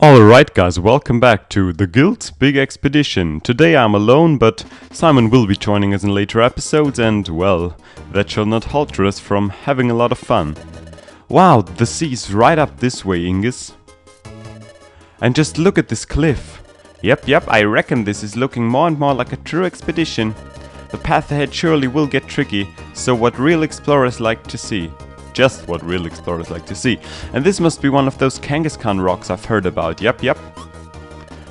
Alright guys, welcome back to The Guild's Big Expedition. Today I'm alone, but Simon will be joining us in later episodes and, well, that shall not alter us from having a lot of fun. Wow, the sea's right up this way, Ingus. And just look at this cliff. Yep, I reckon this is looking more and more like a true expedition. The path ahead surely will get tricky, so what real explorers like to see. Just what real explorers like to see. And this must be one of those Kangaskhan rocks I've heard about. Yep.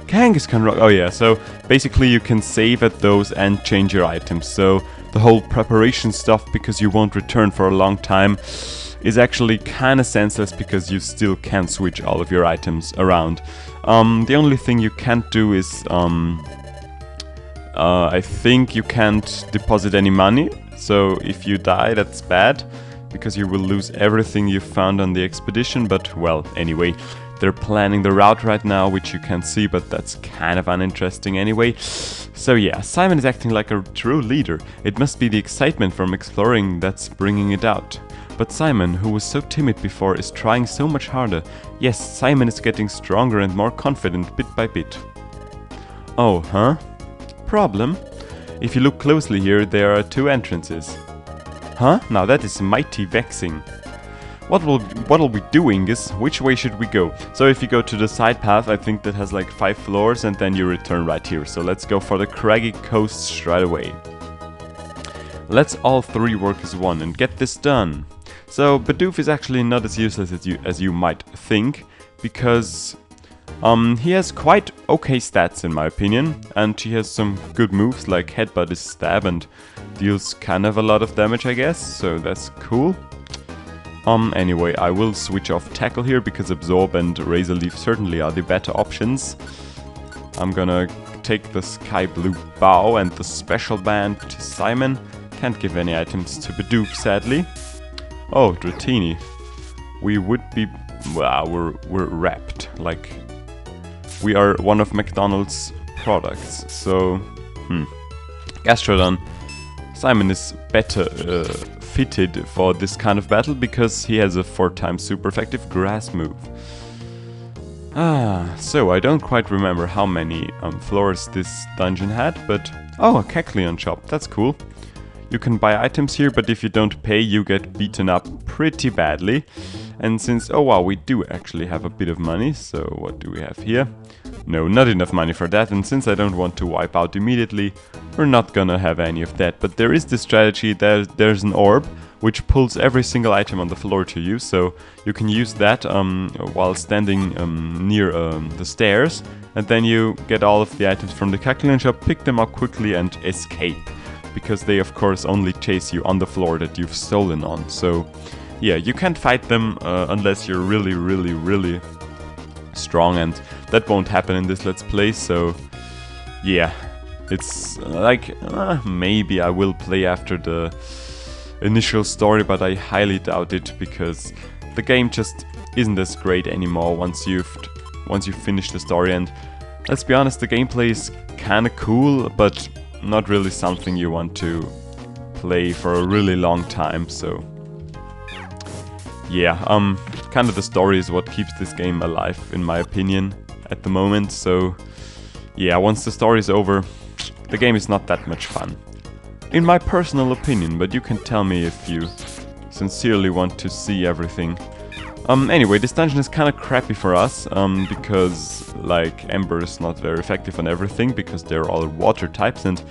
Kangaskhan rock. Oh yeah, so basically you can save at those and change your items. So the whole preparation stuff, because you won't return for a long time, is actually kind of senseless because you still can't switch all of your items around. The only thing you can't do is, I think you can't deposit any money. So if you die, that's bad, because you will lose everything you found on the expedition. But well, anyway, they're planning the route right now, which you can't see, but that's kind of uninteresting anyway. So yeah, Simon is acting like a true leader. It must be the excitement from exploring that's bringing it out. But Simon, who was so timid before, is trying so much harder. Yes, Simon is getting stronger and more confident bit by bit. Oh, huh? Problem? If you look closely here, there are two entrances. Huh? Now that is mighty vexing. What'll we do, Ingus? Which way should we go? So if you go to the side path, I think that has like 5 floors, and then you return right here. So let's go for the craggy coast right away. Let's all three work as one and get this done. So Bidoof is actually not as useless as you might think, because he has quite okay stats in my opinion, and he has some good moves like headbutt is stab and deals kind of a lot of damage, I guess, so that's cool. Anyway, I will switch off tackle here because absorb and razor leaf certainly are the better options. I'm gonna take the sky blue bow and the special band to Simon. Can't give any items to Bidoof, sadly. Oh, Dratini. We would be... wow, we're wrapped. Like, we are one of McDonald's products. So, Gastrodon. Simon is better fitted for this kind of battle because he has a 4x super effective grass move. So I don't quite remember how many floors this dungeon had, but... oh, a Kecleon shop, that's cool. You can buy items here, but if you don't pay, you get beaten up pretty badly. And since, oh wow, we do actually have a bit of money, so what do we have here? No, not enough money for that, and since I don't want to wipe out immediately, we're not gonna have any of that. But there is this strategy, there's an orb, which pulls every single item on the floor to you, so you can use that while standing near the stairs, and then you get all of the items from the Kecleon shop, pick them up quickly and escape. Because they of course only chase you on the floor that you've stolen on, so yeah, you can't fight them unless you're really strong, and that won't happen in this Let's Play, so yeah, it's like, maybe I will play after the initial story, but I highly doubt it, because the game just isn't as great anymore once you've finished the story, and let's be honest, the gameplay is kinda cool, but not really something you want to play for a really long time, so yeah, kind of the story is what keeps this game alive, in my opinion, at the moment, so yeah, once the story is over, the game is not that much fun. In my personal opinion, but you can tell me if you sincerely want to see everything. Anyway, this dungeon is kind of crappy for us, because, like, Ember is not very effective on everything, because they're all water types, and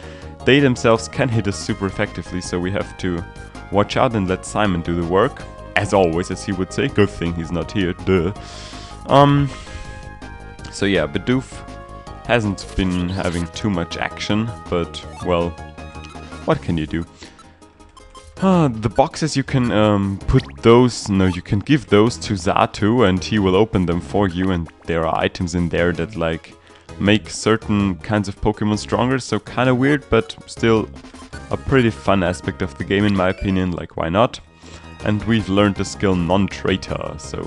they themselves can hit us super effectively, so we have to watch out and let Simon do the work. As always, as he would say. Good thing he's not here, duh. So yeah, Bidoof hasn't been having too much action, but, well, what can you do? The boxes, you can put those, no, you can give those to Zatu and he will open them for you, and there are items in there that like make certain kinds of Pokemon stronger, so kinda weird, but still a pretty fun aspect of the game in my opinion, like why not? And we've learned the skill Non-Traitor, so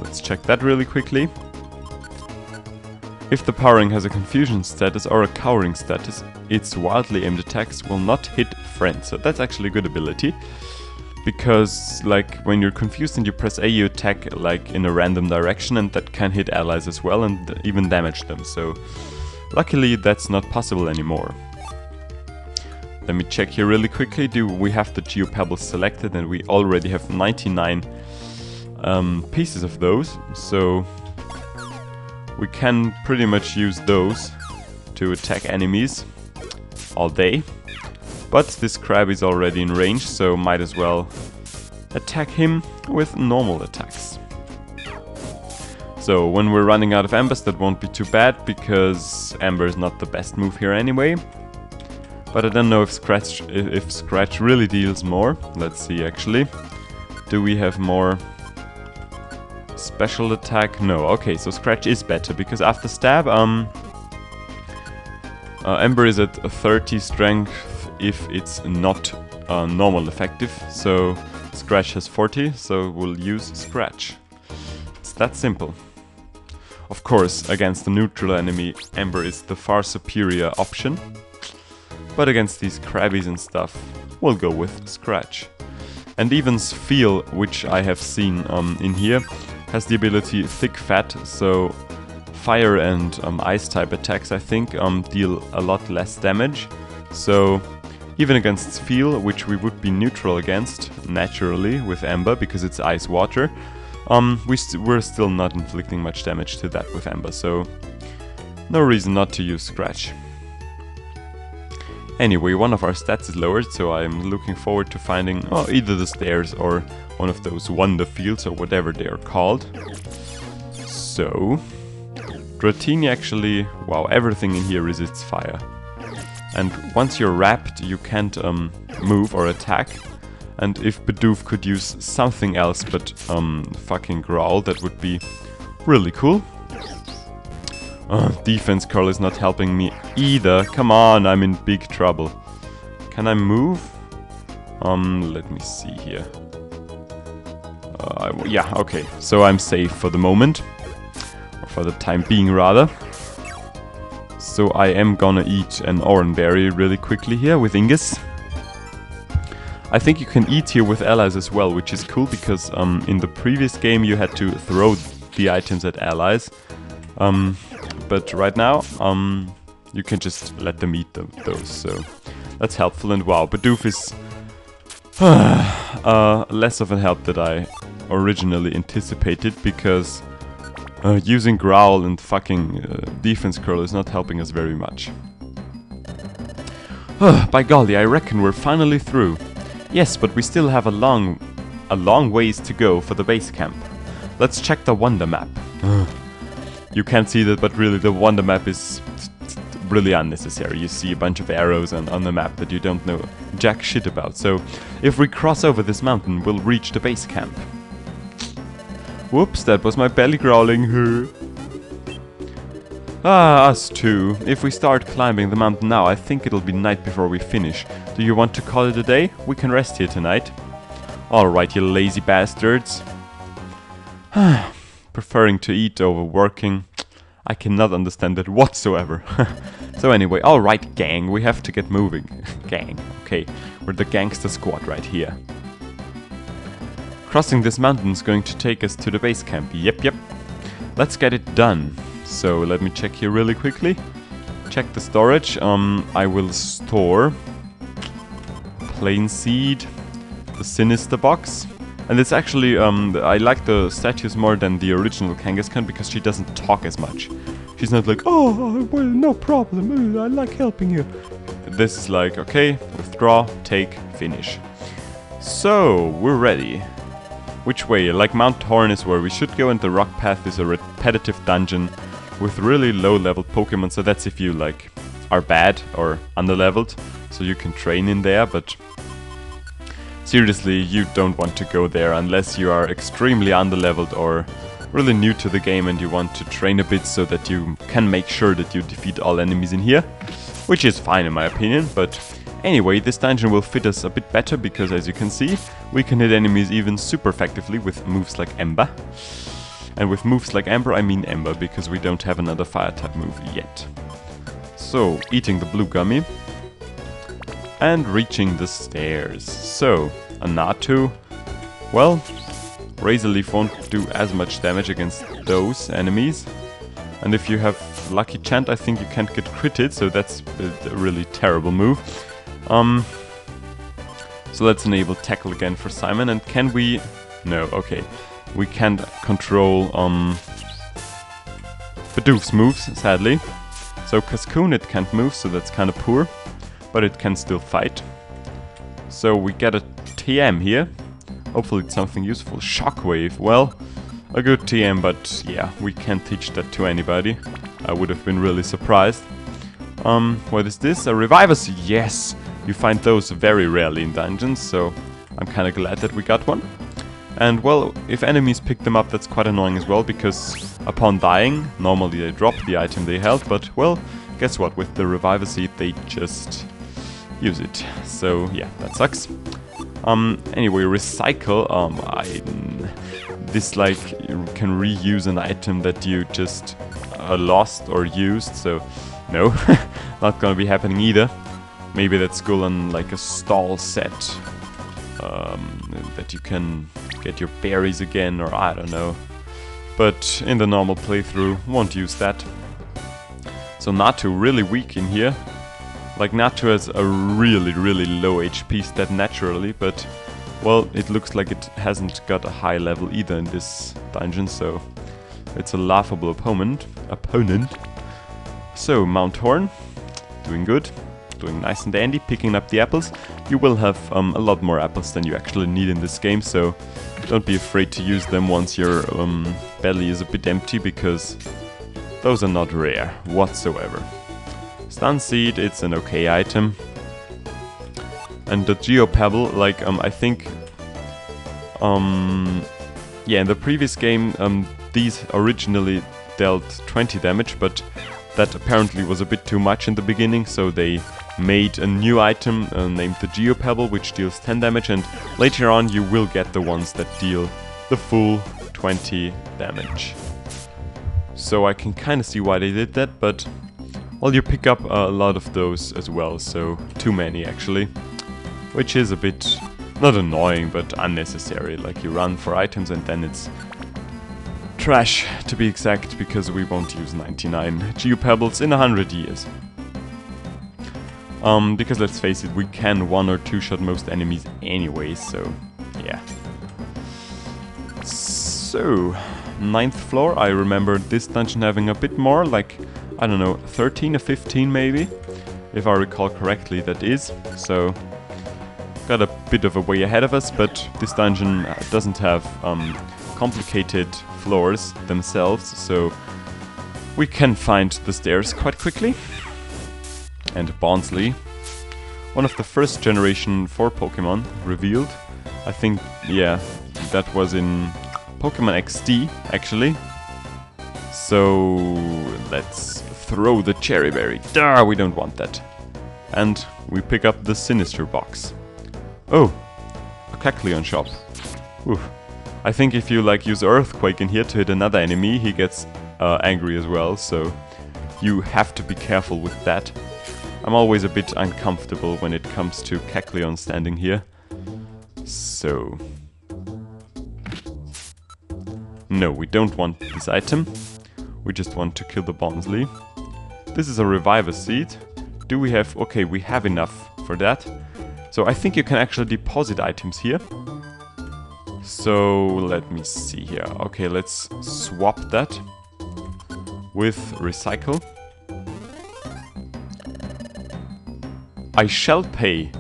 let's check that really quickly. If the powering has a confusion status or a cowering status, its wildly aimed attacks will not hit friends. So that's actually a good ability, because like when you're confused and you press A, you attack like in a random direction, and that can hit allies as well and even damage them. So luckily that's not possible anymore. Let me check here really quickly. Do we have the geopebbles selected? And we already have 99 pieces of those, so we can pretty much use those to attack enemies all day. But this crab is already in range, so might as well attack him with normal attacks. So when we're running out of embers, that won't be too bad, because ember is not the best move here anyway. But I don't know if Scratch really deals more. Let's see actually. Do we have more special attack? No. Okay, so Scratch is better, because after stab, Ember is at 30 strength if it's not normal effective. So Scratch has 40, so we'll use Scratch. It's that simple. Of course, against the neutral enemy, Ember is the far superior option. But against these crabbies and stuff, we'll go with Scratch. And even Feel, which I have seen in here, has the ability Thick Fat, so fire and ice type attacks, I think, deal a lot less damage. So even against Feel, which we would be neutral against, naturally, with Ember, because it's ice water, we're still not inflicting much damage to that with Ember, so no reason not to use Scratch. Anyway, one of our stats is lowered, so I'm looking forward to finding either the stairs or one of those wonder fields or whatever they are called. So, Dratini actually, wow, everything in here resists fire. And once you're wrapped, you can't move or attack. And if Bidoof could use something else but fucking Growl, that would be really cool. Defense curl is not helping me either. Come on, I'm in big trouble. Can I move? Let me see here. Yeah, okay. So I'm safe for the moment. Or for the time being, rather. So I am gonna eat an Oranberry really quickly here with Ingus. I think you can eat here with allies as well, which is cool, because in the previous game you had to throw the items at allies. But right now, you can just let them eat those, so that's helpful. And wow, Bidoof is less of a help than I originally anticipated, because using Growl and fucking Defense Curl is not helping us very much. By golly, I reckon we're finally through. Yes, but we still have a long ways to go for the base camp. Let's check the Wonder Map. You can't see that, but really the Wonder Map is really unnecessary. You see a bunch of arrows on the map that you don't know jack shit about. So if we cross over this mountain, we'll reach the base camp. Whoops, that was my belly growling. Us too. If we start climbing the mountain now, I think it'll be night before we finish. Do you want to call it a day? We can rest here tonight. Alright, you lazy bastards. Preferring to eat over working. I cannot understand that whatsoever. So anyway, alright gang, we have to get moving. Gang, okay, we're the gangster squad right here. Crossing this mountain is going to take us to the base camp. Yep. Let's get it done. So let me check here really quickly. Check the storage. I will store Plain Seed, the Sinister Box. And it's actually, I like the statues more than the original Kangaskhan, because she doesn't talk as much. She's not like, oh, well, no problem, I like helping you. This is like, okay, withdraw, take, finish. So, we're ready. Which way? Like Mount Horn is where we should go, and the Rock Path is a repetitive dungeon with really low level Pokemon, so that's if you like are bad or underleveled, so you can train in there, but seriously, you don't want to go there unless you are extremely underleveled or really new to the game and you want to train a bit so that you can make sure that you defeat all enemies in here, which is fine in my opinion. But anyway, this dungeon will fit us a bit better because, as you can see, we can hit enemies even super effectively with moves like Ember. And with moves like Ember, I mean Ember, because we don't have another fire type move yet. So, eating the blue gummy and reaching the stairs. So, a Natu, Well, Razor Leaf won't do as much damage against those enemies. And if you have Lucky Chant, I think you can't get critted, so that's a really terrible move. So let's enable Tackle again for Simon, and can we... No, okay. We can't control Bidoof's moves, sadly. So Cascoon it can't move, so that's kind of poor. But it can still fight. So we get a TM here. Hopefully it's something useful. Shockwave, well, a good TM, but yeah, we can't teach that to anybody. I would have been really surprised. What is this? A Revivers? Yes! You find those very rarely in dungeons, so I'm kinda glad that we got one. And well, if enemies pick them up, that's quite annoying as well, because upon dying, normally they drop the item they held, but well, guess what, with the Reviver Seed they just use it. So yeah, that sucks. Anyway, Recycle, this like, you can reuse an item that you just lost or used, so no, not gonna be happening either. Maybe that's cool on like a stall set, that you can get your berries again, or I don't know. But in the normal playthrough, won't use that. So Natu really weak in here. Like Natu has a really low HP stat naturally, but well, it looks like it hasn't got a high level either in this dungeon, so it's a laughable opponent. So Mount Horn, doing good, doing nice and dandy, picking up the apples. You will have a lot more apples than you actually need in this game, so don't be afraid to use them once your belly is a bit empty, because those are not rare whatsoever. Stun Seed, it's an okay item. And the Geo Pebble, like, I think... yeah, in the previous game, these originally dealt 20 damage, but that apparently was a bit too much in the beginning, so they made a new item named the Geo Pebble, which deals 10 damage, and later on you will get the ones that deal the full 20 damage. So I can kind of see why they did that, but... well, you pick up a lot of those as well, so too many actually. Which is a bit, not annoying, but unnecessary. Like, you run for items and then it's trash, to be exact, because we won't use 99 Geopebbles in 100 years. Because let's face it, we can one or two shot most enemies anyway, so yeah. So, 9th floor, I remember this dungeon having a bit more, like, I don't know, 13 or 15 maybe, if I recall correctly, that is. So, got a bit of a way ahead of us, but this dungeon doesn't have complicated floors themselves, so we can find the stairs quite quickly. And Barnsley, one of the first generation 4 Pokemon revealed. I think, yeah, that was in Pokemon XD, actually. So, let's throw the Cherry Berry. Duh, we don't want that. And we pick up the Sinister Box. Oh, a Kecleon shop. Oof. I think if you like use Earthquake in here to hit another enemy, he gets angry as well, so you have to be careful with that. I'm always a bit uncomfortable when it comes to Kecleon standing here. So... no, we don't want this item. We just want to kill the Barnsley. This is a Reviver Seed. Do we have... okay, we have enough for that. So I think you can actually deposit items here. So let me see here. Okay, let's swap that with Recycle. I shall pay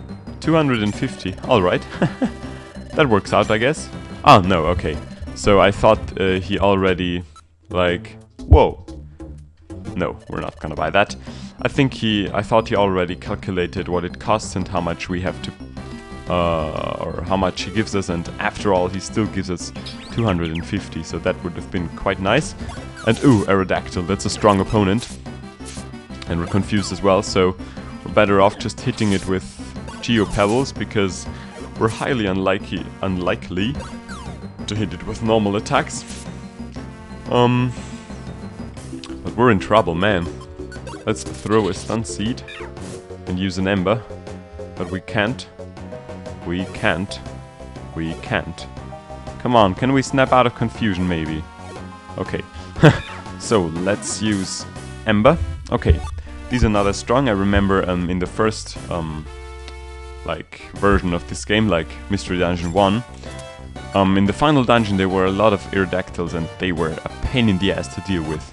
250. Alright. That works out, I guess. Oh, no, okay. So I thought he already, like... whoa. No, we're not gonna buy that. I thought he already calculated what it costs and how much we have to... or how much he gives us, and after all, he still gives us 250, so that would have been quite nice. And ooh, Aerodactyl, that's a strong opponent. And we're confused as well, so we're better off just hitting it with Geo Pebbles, because we're highly unlikely to hit it with normal attacks. But we're in trouble, man. Let's throw a Stun Seed and use an Ember. But we can't. We can't. We can't. Come on, can we snap out of confusion maybe? Okay. So, let's use Ember. Okay, these are not as strong. I remember in the first like version of this game, like Mystery Dungeon 1, in the final dungeon there were a lot of Iridactyls and they were a pain in the ass to deal with.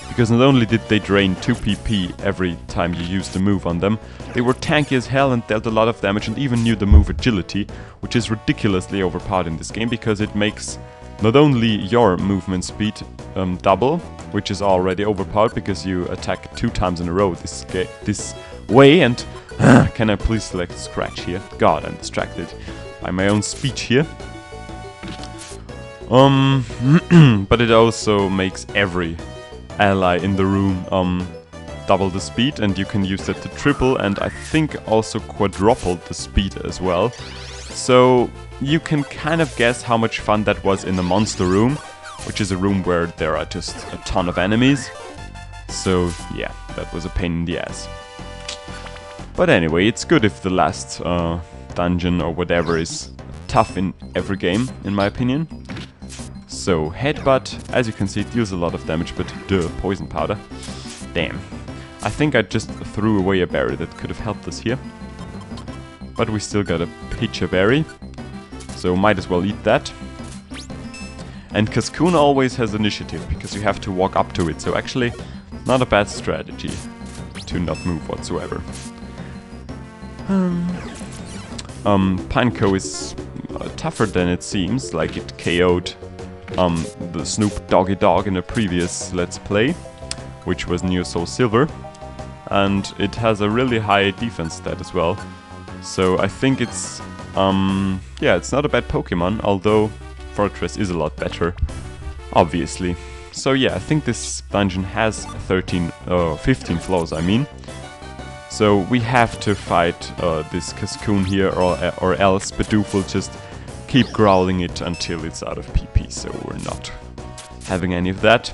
Because not only did they drain 2 PP every time you used a move on them, they were tanky as hell and dealt a lot of damage and even knew the move Agility, which is ridiculously overpowered in this game because it makes not only your movement speed double, which is already overpowered because you attack 2 times in a row this way, and can I please select Scratch here? God, I'm distracted by my own speech here. But it also makes every ally in the room double the speed, and you can use that to triple and I think also quadruple the speed as well. So you can kind of guess how much fun that was in the monster room, which is a room where there are just a ton of enemies. So yeah, that was a pain in the ass. But anyway, it's good if the last dungeon or whatever is tough in every game, in my opinion. So, Headbutt, as you can see, it deals a lot of damage, but duh, Poison Powder. Damn. I think I just threw away a berry that could have helped us here. But we still got a Pitcher Berry, so might as well eat that. And Cascoon always has initiative, because you have to walk up to it, so actually, not a bad strategy to not move whatsoever. Pineco is tougher than it seems, like it KO'd the Snoop Doggy Dog in a previous Let's Play, which was Neo Soul Silver, and it has a really high defense stat as well. So I think it's, yeah, it's not a bad Pokemon, although Fortress is a lot better, obviously. So yeah, I think this dungeon has 15 floors, I mean. So we have to fight this Cascoon here, or else Bidoof will just keep growling it until it's out of PP, so we're not having any of that.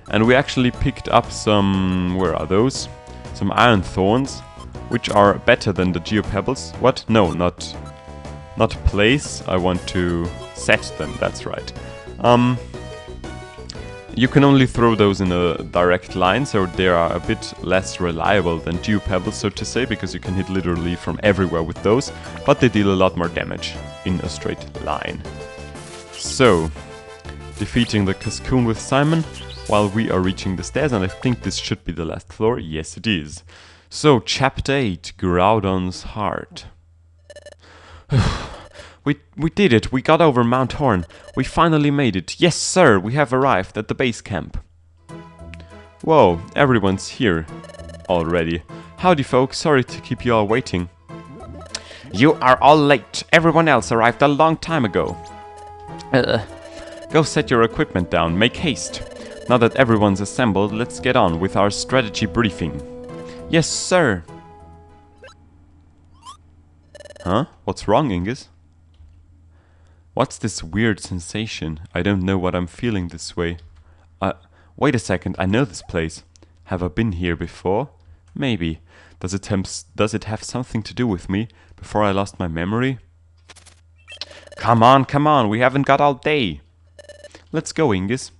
And we actually picked up some, where are those? Some Iron Thorns, which are better than the Geopebbles. What? No, not place, I want to set them, that's right. You can only throw those in a direct line, so they are a bit less reliable than Geopebbles, so to say, because you can hit literally from everywhere with those, but they deal a lot more damage in a straight line. So, defeating the Cascoon with Simon, while we are reaching the stairs, and I think this should be the last floor. Yes, it is. So, Chapter 8, Groudon's Heart. We did it, we got over Mount Horn. We finally made it. Yes, sir, we have arrived at the base camp. Whoa, everyone's here already. Howdy, folks, sorry to keep you all waiting. You are all late. Everyone else arrived a long time ago. Go set your equipment down, make haste. Now that everyone's assembled, let's get on with our strategy briefing. Yes, sir. Huh? What's wrong, Ingus? What's this weird sensation? I don't know what I'm feeling this way. Wait a second, I know this place. Have I been here before? Maybe. Does it have something to do with me before I lost my memory? Come on, we haven't got all day. Let's go, Ingus.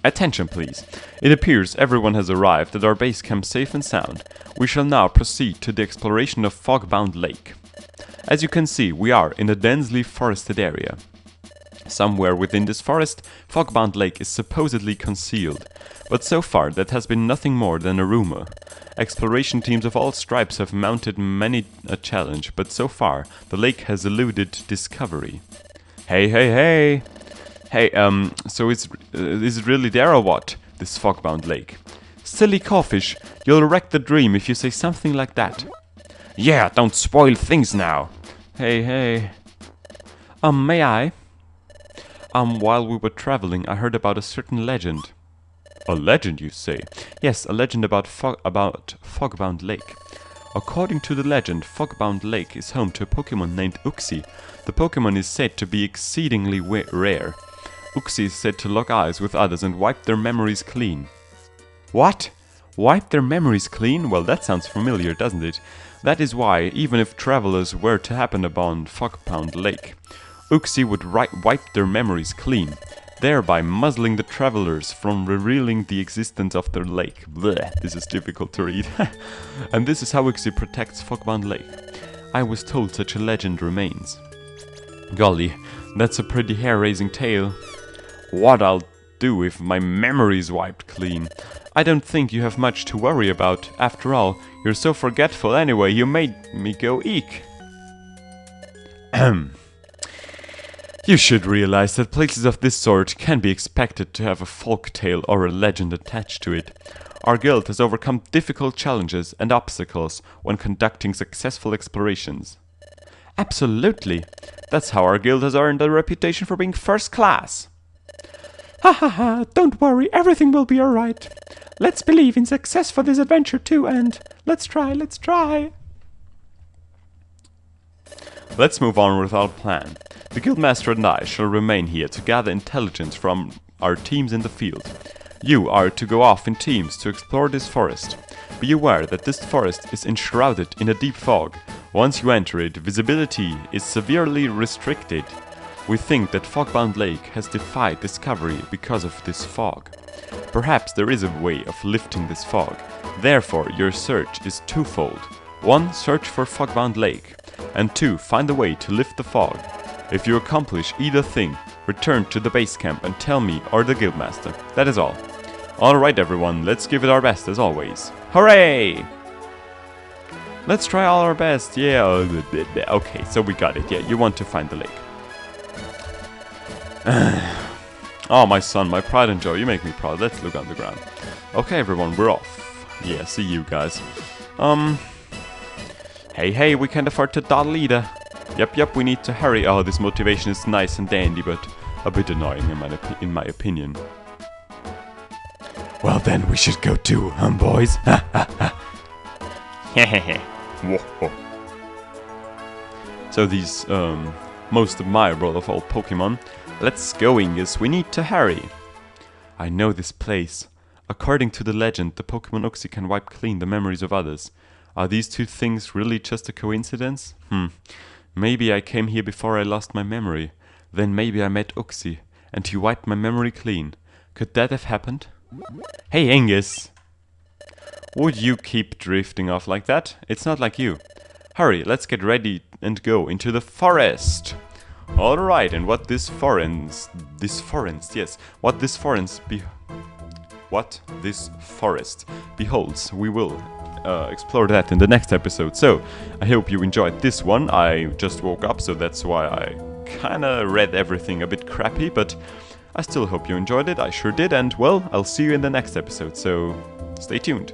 Attention, please. It appears everyone has arrived at our base camp safe and sound. We shall now proceed to the exploration of Fogbound Lake. As you can see, we are in a densely forested area. Somewhere within this forest, Fogbound Lake is supposedly concealed, but so far that has been nothing more than a rumor. Exploration teams of all stripes have mounted many a challenge, but so far the lake has eluded discovery. Hey! Hey, so is it really there or what, this Fogbound Lake? Silly Cawfish, you'll wreck the dream if you say something like that. Yeah, don't spoil things now. Hey. May I? While we were traveling, I heard about a certain legend. A legend, you say? Yes, a legend about Fogbound Lake. According to the legend, Fogbound Lake is home to a Pokemon named Uxie. The Pokemon is said to be exceedingly rare. Uxie is said to lock eyes with others and wipe their memories clean. What? Wipe their memories clean? Well, that sounds familiar, doesn't it? That is why, even if travelers were to happen upon Fogpound Lake, Uxie would wipe their memories clean, thereby muzzling the travelers from revealing the existence of their lake. Blech, this is difficult to read. And this is how Uxie protects Fogbound Lake. I was told such a legend remains. Golly, that's a pretty hair-raising tale. What I'll do if my memory's wiped clean? I don't think you have much to worry about. After all, you're so forgetful anyway, you made me go eek. You should realize that places of this sort can be expected to have a folk tale or a legend attached to it. Our guild has overcome difficult challenges and obstacles when conducting successful explorations. Absolutely. That's how our guild has earned a reputation for being first class. Ha ha ha, don't worry, everything will be alright. Let's believe in success for this adventure too, and let's try. Let's move on with our plan. The guildmaster and I shall remain here to gather intelligence from our teams in the field. You are to go off in teams to explore this forest. Be aware that this forest is enshrouded in a deep fog. Once you enter it, visibility is severely restricted. We think that Fogbound Lake has defied discovery because of this fog. Perhaps there is a way of lifting this fog. Therefore, your search is twofold. 1. Search for Fogbound Lake. And 2. Find a way to lift the fog. If you accomplish either thing, return to the base camp and tell me or the guildmaster. That is all. Alright everyone, let's give it our best as always. Hooray! Let's try all our best, yeah. Okay, so we got it, yeah, you want to find the lake. Oh, my son, my pride and joy, you make me proud. Let's look underground. Okay, everyone, we're off. Yeah, see you guys. Hey, we can't afford to dawdle either. Yep, we need to hurry. Oh, this motivation is nice and dandy, but a bit annoying in my opinion. Well, then we should go too, boys? So these, most admirable of all Pokemon. Let's go, Ingus, we need to hurry. I know this place. According to the legend, the Pokemon Uxie can wipe clean the memories of others. Are these two things really just a coincidence? Maybe I came here before I lost my memory. Then maybe I met Uxie, and he wiped my memory clean. Could that have happened? Hey, Ingus! Would you keep drifting off like that? It's not like you. Hurry, let's get ready and go into the forest! Alright, and what this forest beholds, we will explore that in the next episode. So, I hope you enjoyed this one. I just woke up, so that's why I kinda read everything a bit crappy, but I still hope you enjoyed it. I sure did, and well, I'll see you in the next episode, so stay tuned.